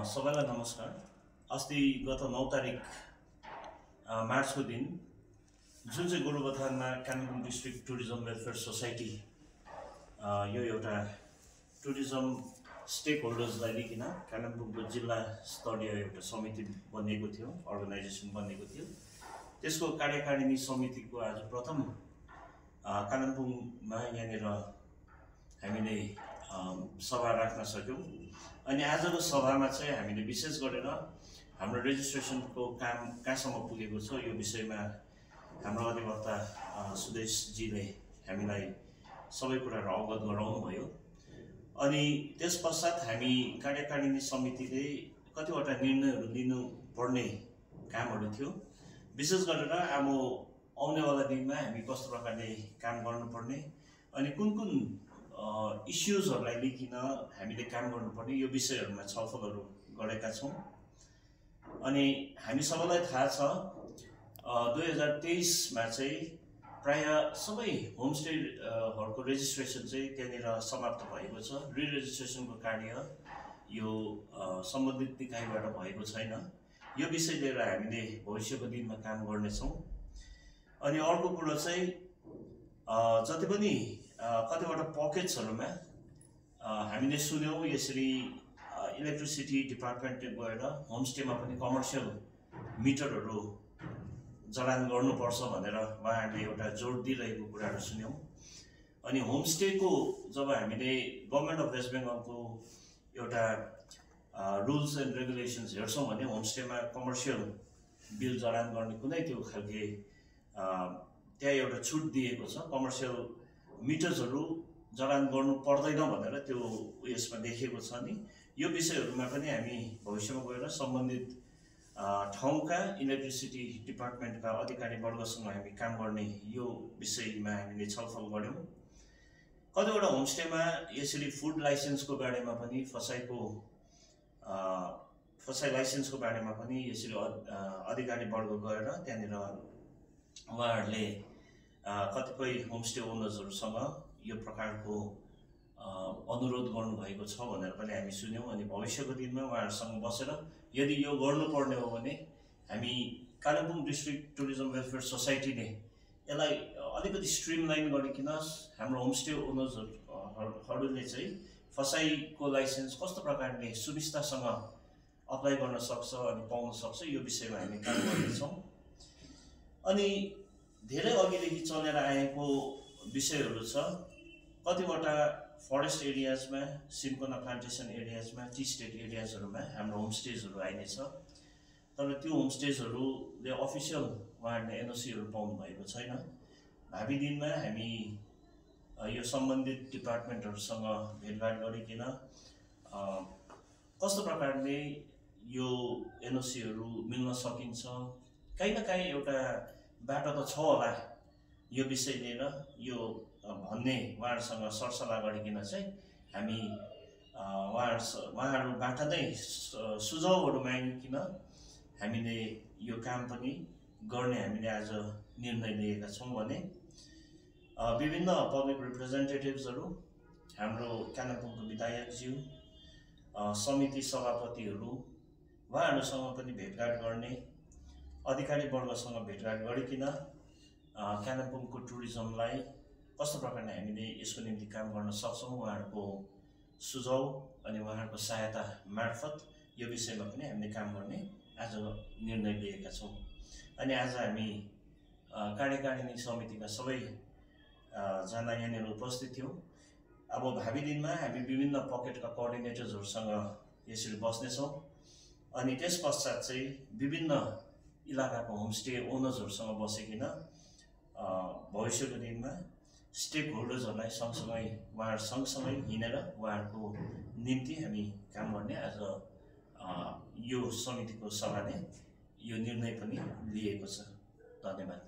सबैलाई नमस्कार। अस्ति गत 9 तारिक मार्चको दिन जुन चाहिँ गोरुबथानमा Kalimpong district tourism welfare society यो एउटा टुरिज्म स्टेक होल्डर्सलाई लिएर कालिम्पोङको जिल्ला स्तरीय एउटा समिति बनिएको थियो, अर्गनाइजेसन बनेको थियो। त्यसको कार्यकारिणी समितिको आज प्रथम कालिम्पोङमा यहाँनिर हामीले सभा राख्न सक्यौं। अनि आजको सभामा चाहिँ हामीले विशेष गरेर हाम्रो रेजिस्ट्रेसनको काम कहाँसम्म पुगेको छ यो विषयमा हाम्रो अधिवक्ता सुदेशजीले हामीलाई सबै कुराहरू अवगत गराउनु भयो। अनि त्यसपश्चात हामी कार्यकारिणी समितिले कतिवटा निर्णयहरू लिनुपर्ने कामहरू थियो। विशेष गरेर अब आउनेवाला दिनमा हामी कस्तो प्रकारले काम गर्नुपर्ने अनि कुन इस्युजहरूलाई लिएर हामीले काम गर्नुपर्ने यो विषयहरूमा छलफलहरू गरेका छौं। अनि हामी सबैलाई थाहा छ 2023 मा चाहिँ प्राय सबै होमस्टेहरूको रेजिस्ट्रेसन चाहिँ त्यहाँनिर समाप्त भएको छ। रिरेजिस्ट्रेसनको कार्य यो सम्बन्धित निकायबाट भएको छैन। यो विषय लिएर हामीले भविष्यको दिनमा काम गर्नेछौं। अनि अर्को कुरा चाहिँ जति पनि कतिवटा पकेट्सहरुमा हामीले सुन्यौं यसरी इलेक्ट्रिसिटी डिपार्टमेन्टले गएर होमस्टेमा पनि कमर्सियल मिटरहरू जडान गर्नुपर्छ भनेर उहाँहरूले एउटा जोड दिइरहेको कुराहरू सुन्यौं। अनि होमस्टेको जब हामीले गभर्नमेन्ट अफ वेस्ट बेंगलको एउटा रुल्स एन्ड रेगुलेसन्स हेर्छौं भने होमस्टेमा कमर्सियल बिल जडान गर्ने कुनै त्यो खालके त्यहाँ एउटा छुट दिएको छ। कमर्सियल मिटर्सहरू जडान गर्नु पर्दैन भनेर त्यो यसमा देखिएको छ। नि यो विषयहरूमा पनि हामी भविष्यमा गएर सम्बन्धित ठाउँका इलेक्ट्रिसिटी डिपार्टमेन्टका अधिकारी वर्गसँग हामी काम गर्ने यो विषयमा हामीले छलफल गर्यौं। कतिवटा होमस्टेमा यसरी फुड लाइसेन्सको बारेमा पनि फसाई लाइसेन्सको बारेमा पनि यसरी अधिकारी वर्ग गएर त्यहाँनिर उहाँहरूले कतिपय होमस्टे ओनर्सहरूसँग यो प्रकारको अनुरोध गर्नुभएको छ भनेर पनि हामी सुन्यौं। अनि भविष्यको दिनमा उहाँहरूसँग बसेर यदि यो गर्नुपर्ने हो भने हामी कालिम्पोङ डिस्ट्रिक्ट टुरिज्म वेलफेयर सोसाइटीले यसलाई अलिकति स्ट्रिमलाइन गरिकन हाम्रो होमस्टे ओनर्सहरूले चाहिँ फसाईको लाइसेन्स कस्तो प्रकारले सुविस्तासँग अप्लाई गर्न सक्छ अनि पाउन सक्छ यो विषयमा हामी काम गर्नेछौं। अनि धेरै अघिदेखि चलेर आएको विषयहरू छ। कतिवटा फरेस्ट एरियाजमा, सिन्कोना प्लान्टेसन एरियाजमा, टी स्टेट एरियाजहरूमा हाम्रो होमस्टेजहरू आइनेछ। तर त्यो होमस्टेजहरूले अफिसियल उहाँहरूले एनओसीहरू पाउनु भएको छैन। भावी दिनमा हामी यो सम्बन्धित डिपार्टमेन्टहरूसँग भेटघाट गरिकन कस्तो प्रकारले यो एनओसीहरू मिल्न सकिन्छ, कहीँ न कहीँ एउटा बाटो त छ होला यो विषय लिएर यो भन्ने उहाँहरूसँग सरसल्लाह गरिकन चाहिँ हामी उहाँहरूबाट नै सुझावहरू मागिकन हामीले यो काम पनि गर्ने हामीले आज निर्णय लिएका छौं। भने विभिन्न पब्लिक रिप्रेजेन्टेटिभ्सहरू, हाम्रो कालिम्पोङको विधायकज्यू, समिति सभापतिहरू उहाँहरूसँग पनि भेटघाट गर्ने, अधिकारी वर्गसँग भेटघाट गरिकन कालिम्पोङको टुरिज्मलाई कस्तो प्रकारले हामीले यसको निम्ति काम गर्न सक्छौं उहाँहरूको सुझाव अनि उहाँहरूको सहायता मार्फत यो विषयमा पनि हामीले काम गर्ने आज निर्णय लिएका छौं। अनि आज हामी कार्यकारिणी समितिका सबै जना यहाँनिर उपस्थित थियौं। अब भावी दिनमा हामी विभिन्न पकेटका कोअर्डिनेटर्सहरूसँग यसरी बस्नेछौं। अनि त्यसपश्चात चाहिँ विभिन्न इलाकाको होमस्टे ओनर्सहरूसँग बसिकन भविष्यको दिनमा स्टेक होल्डर्सहरूलाई सँगसँगै उहाँहरू सँगसँगै हिँडेर उहाँहरूको निम्ति हामी काम गर्ने आज यो समितिको सभाले यो निर्णय पनि लिएको छ। धन्यवाद।